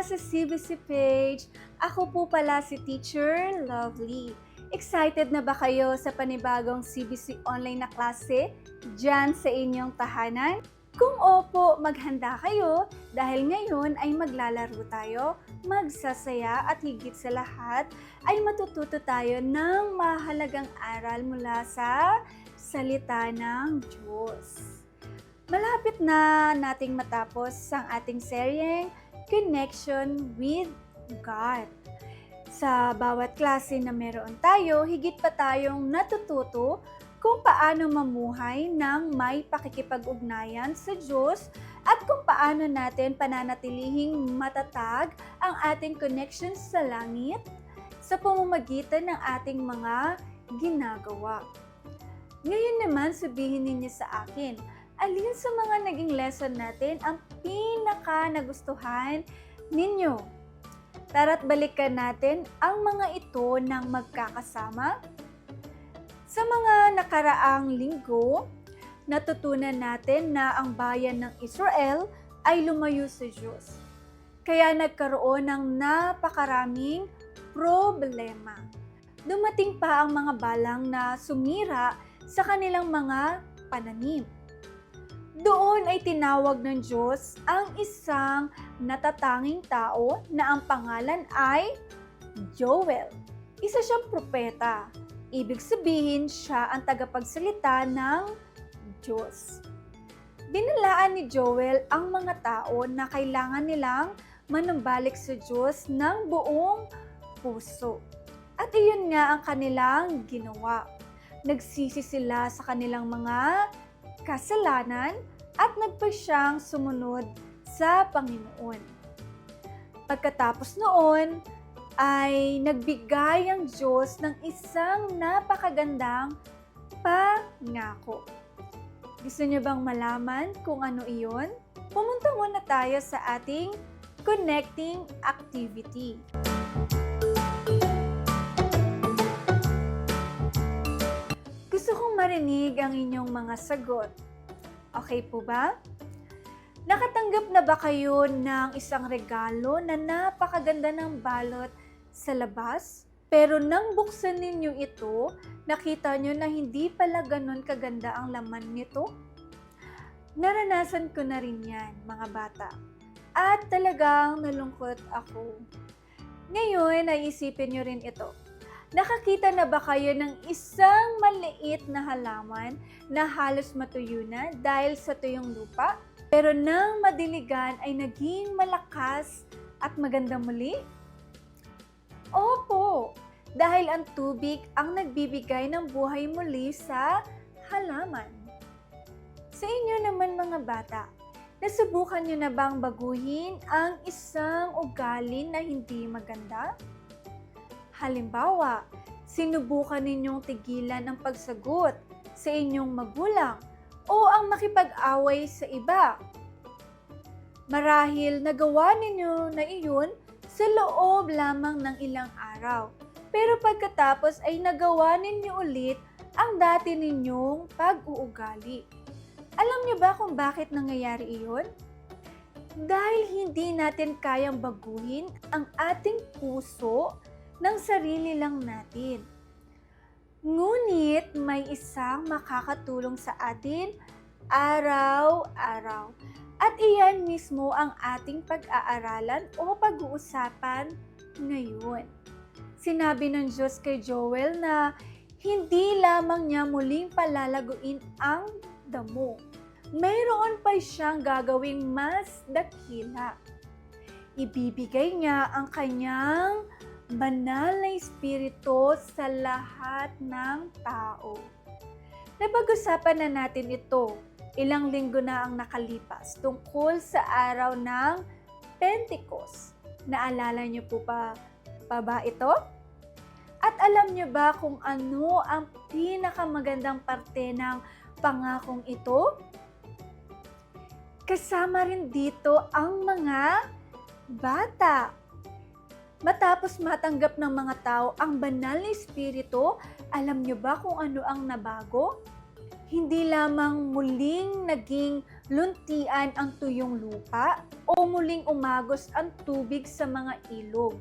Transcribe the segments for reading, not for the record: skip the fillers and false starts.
sa CBC page. Ako po pala si Teacher Lovely. Excited na ba kayo sa panibagong CBC online na klase dyan sa inyong tahanan? Kung opo, maghanda kayo dahil ngayon ay maglalaro tayo, magsasaya at higit sa lahat ay matututo tayo ng mahalagang aral mula sa salita ng Diyos. Malapit na nating matapos ang ating seryeng Connection with God. Sa bawat klase na meron tayo, higit pa tayong natututo kung paano mamuhay ng may pakikipag-ugnayan sa Diyos at kung paano natin pananatilihing matatag ang ating connection sa langit sa pamamagitan ng ating mga ginagawa. Ngayon naman sabihin ninyo sa akin, alin sa mga naging lesson natin ang pinaka nagustuhan ninyo? Tara't balikan natin ang mga ito ng magkakasama. Sa mga nakaraang linggo, natutunan natin na ang bayan ng Israel ay lumayo sa Diyos. Kaya nagkaroon ng napakaraming problema. Dumating pa ang mga balang na sumira sa kanilang mga pananim. Doon ay tinawag ng Diyos ang isang natatanging tao na ang pangalan ay Joel. Isa siyang propeta. Ibig sabihin siya ang tagapagsalita ng Diyos. Binalaan ni Joel ang mga tao na kailangan nilang manumbalik sa Diyos ng buong puso. At iyon nga ang kanilang ginawa. Nagsisi sila sa kanilang mga kasalanan at nagpasyang sumunod sa Panginoon. Pagkatapos noon, ay nagbigay ang Diyos ng isang napakagandang pangako. Gusto niyo bang malaman kung ano iyon? Pumunta muna tayo sa ating connecting activity. Gusto kong marinig ang inyong mga sagot. Okay po ba? Nakatanggap na ba kayo ng isang regalo na napakaganda ng balot sa labas? Pero nang buksan ninyo ito, nakita nyo na hindi pala ganon kaganda ang laman nito? Naranasan ko na rin yan, mga bata. At talagang nalungkot ako. Ngayon, naisipin nyo rin ito. Nakakita na ba kayo ng isang maliit na halaman na halos matuyo na dahil sa tuyong lupa? Pero nang madiligan ay naging malakas at maganda muli? Opo, dahil ang tubig ang nagbibigay ng buhay muli sa halaman. Sa inyo naman mga bata, nasubukan nyo na bang baguhin ang isang ugali na hindi maganda? Halimbawa, sinubukan ninyong tigilan ang pagsagot sa inyong magulang o ang makipag-away sa iba. Marahil nagawa ninyo na iyon sa loob lamang ng ilang araw. Pero pagkatapos ay nagawa ninyo ulit ang dati ninyong pag-uugali. Alam niyo ba kung bakit nangyayari iyon? Dahil hindi natin kayang baguhin ang ating puso ng sarili lang natin. Ngunit may isang makakatulong sa atin araw-araw. At iyan mismo ang ating pag-aaralan o pag-uusapan ngayon. Sinabi ng Diyos kay Joel na hindi lamang niya muling palalaguin ang damo. Mayroon pa siyang gagawing mas dakila. Ibibigay niya ang kanyang banal na espiritu sa lahat ng tao. Napag-usapan na natin ito, ilang linggo na ang nakalipas tungkol sa araw ng Pentecost. Naalala niyo po pa ba ito? At alam niyo ba kung ano ang pinakamagandang parte ng pangakong ito? Kasama rin dito ang mga bata. Matapos matanggap ng mga tao ang banal na espiritu, alam niyo ba kung ano ang nabago? Hindi lamang muling naging luntian ang tuyong lupa o muling umagos ang tubig sa mga ilog.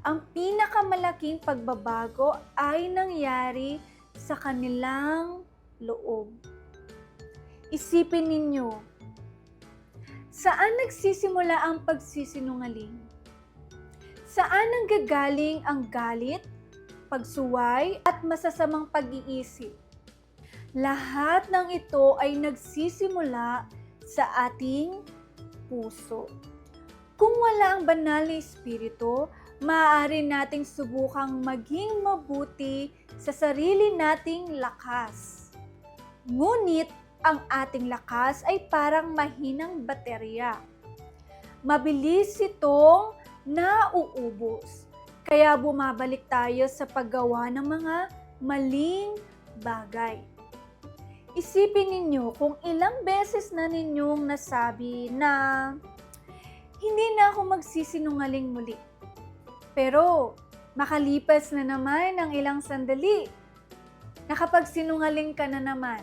Ang pinakamalaking pagbabago ay nangyari sa kanilang loob. Isipin ninyo, saan nagsisimula ang pagsisinungaling? Saan nanggagaling ang galit, pagsuway at masasamang pag-iisip? Lahat ng ito ay nagsisimula sa ating puso. Kung wala ang banal na Espiritu, maaari nating subukang maging mabuti sa sarili nating lakas. Ngunit ang ating lakas ay parang mahinang baterya. Mabilis itong nauubos. Kaya bumabalik tayo sa paggawa ng mga maling bagay. Isipin ninyo kung ilang beses na ninyong nasabi na hindi na ako magsisinungaling muli. Pero makalipas na naman ang ilang sandali, nakapagsinungaling ka na naman.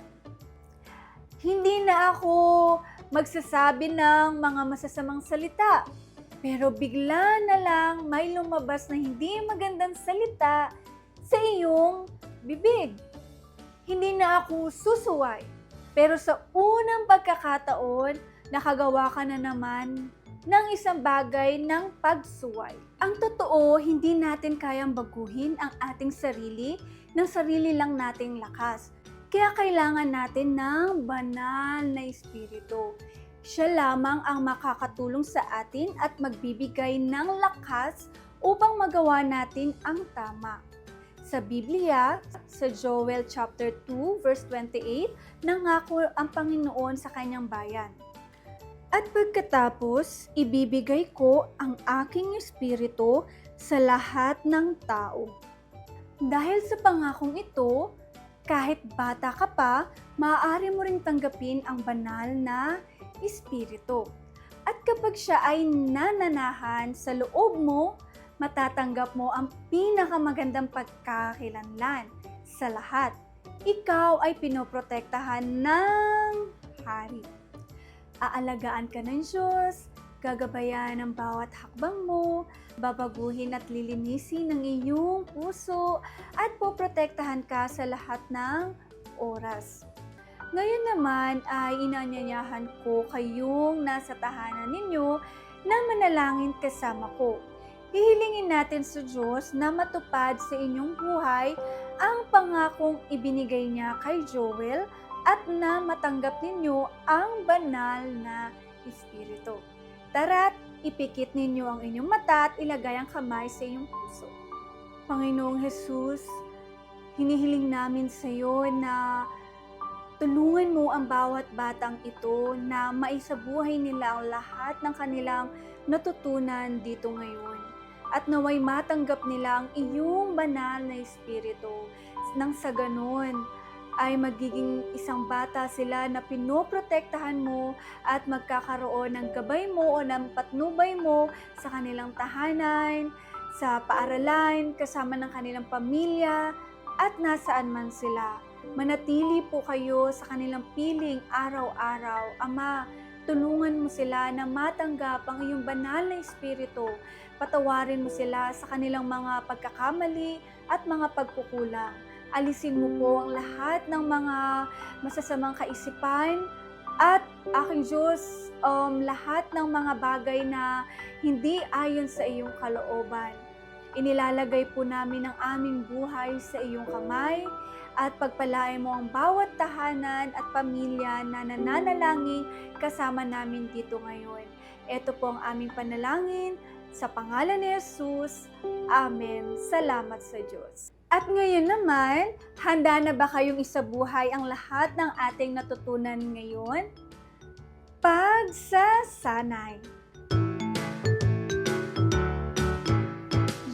Hindi na ako magsasabi ng mga masasamang salita, pero bigla na lang may lumabas na hindi magandang salita sa iyong bibig. Hindi na ako susuway, pero sa unang pagkakataon, nakagawa ka na naman ng isang bagay ng pagsuway. Ang totoo, hindi natin kayang baguhin ang ating sarili ng sarili lang nating lakas. Kaya kailangan natin ng banal na Espiritu. Siya lamang ang makakatulong sa atin at magbibigay ng lakas upang magawa natin ang tama. Sa Biblia, sa Joel chapter 2 verse 28, nangako ang Panginoon sa kanyang bayan. At pagkatapos, ibibigay ko ang aking espiritu sa lahat ng tao. Dahil sa pangakong ito, kahit bata ka pa, maaari mo ring tanggapin ang banal na espiritu. At kapag siya ay nananahan sa loob mo, matatanggap mo ang pinakamagandang pagkakakilanlan sa lahat. Ikaw ay pinoprotektahan ng Hari. Aalagaan ka ng Diyos, gagabayan ang bawat hakbang mo, babaguhin at lilinisin ang iyong puso, at poprotektahan ka sa lahat ng oras. Ngayon naman ay inanyayahan ko kayong nasa tahanan ninyo na manalangin kasama ko. Hihilingin natin sa Diyos na matupad sa inyong buhay ang pangakong ibinigay niya kay Joel at na matanggap ninyo ang banal na Espiritu. Tara't ipikit ninyo ang inyong mata at ilagay ang kamay sa inyong puso. Panginoong Jesus, hinihiling namin sa iyo na tulungan mo ang bawat batang ito na maisabuhay nila ang lahat ng kanilang natutunan dito ngayon. At naway matanggap nila ang iyong banal na Espiritu. Nang sa ganon ay magiging isang bata sila na pinoprotektahan mo at magkakaroon ng gabay mo o ng patnubay mo sa kanilang tahanan, sa paaralan, kasama ng kanilang pamilya at nasaan man sila. Manatili po kayo sa kanilang piling araw-araw. Ama, tulungan mo sila na matanggap ang iyong banal na Espiritu. Patawarin mo sila sa kanilang mga pagkakamali at mga pagkukulang. Alisin mo po ang lahat ng mga masasamang kaisipan at aking Diyos, lahat ng mga bagay na hindi ayon sa iyong kalooban. Inilalagay po namin ang aming buhay sa iyong kamay at pagpalain mo ang bawat tahanan at pamilya na nananalangin kasama namin dito ngayon. Ito po ang aming panalangin sa pangalan ni Jesus. Amen. Salamat sa Diyos. At ngayon naman, handa na ba kayong isabuhay ang lahat ng ating natutunan ngayon? Pagsasanay.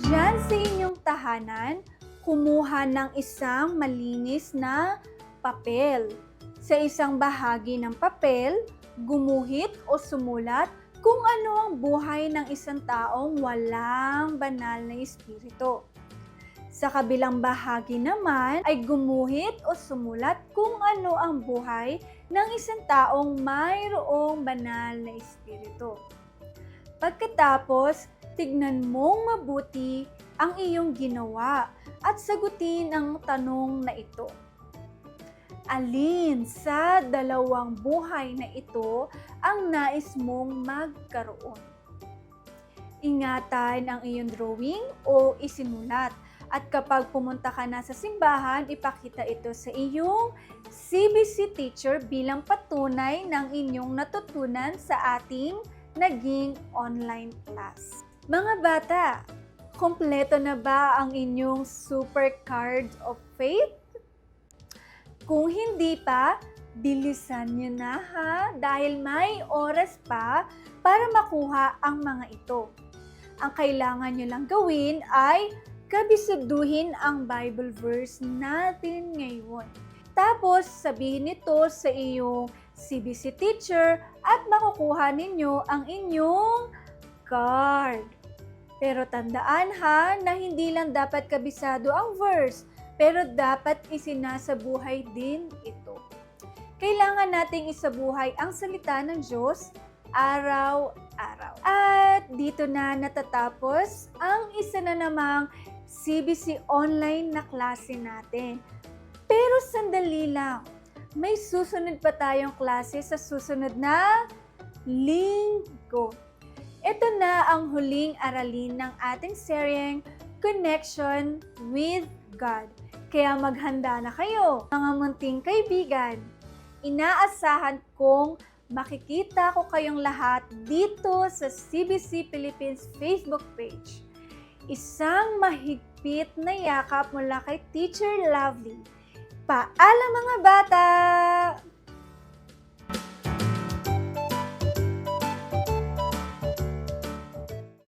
Diyan sa inyong tahanan, kumuha ng isang malinis na papel. Sa isang bahagi ng papel, gumuhit o sumulat kung ano ang buhay ng isang taong walang banal na espiritu. Sa kabilang bahagi naman ay gumuhit o sumulat kung ano ang buhay ng isang taong mayroong banal na espiritu. Pagkatapos, tignan mong mabuti ang iyong ginawa at sagutin ang tanong na ito. Alin sa dalawang buhay na ito ang nais mong magkaroon? Ingatan ang iyong drawing o isinulat. At kapag pumunta ka na sa simbahan, ipakita ito sa iyong CBC teacher bilang patunay ng inyong natutunan sa ating naging online class. Mga bata, kumpleto na ba ang inyong super card of faith? Kung hindi pa, bilisan nyo na ha dahil may oras pa para makuha ang mga ito. Ang kailangan nyo lang gawin ay kabisaduhin ang Bible verse natin ngayon. Tapos, sabihin ito sa iyong CBC teacher at makukuha ninyo ang inyong card. Pero tandaan ha na hindi lang dapat kabisado ang verse, pero dapat isinasabuhay din ito. Kailangan nating isabuhay ang salita ng Diyos araw-araw. At dito na natatapos ang isa na namang CBC online na klase natin. Pero sandali lang, may susunod pa tayong klase sa susunod na linggo. Ito na ang huling aralin ng ating seryeng Connection with God. Kaya maghanda na kayo, mga munting kaibigan. Inaasahan kong makikita ko kayong lahat dito sa CBC Philippines Facebook page. Isang mahigpit na yakap mula kay Teacher Lovely. Paalam mga bata!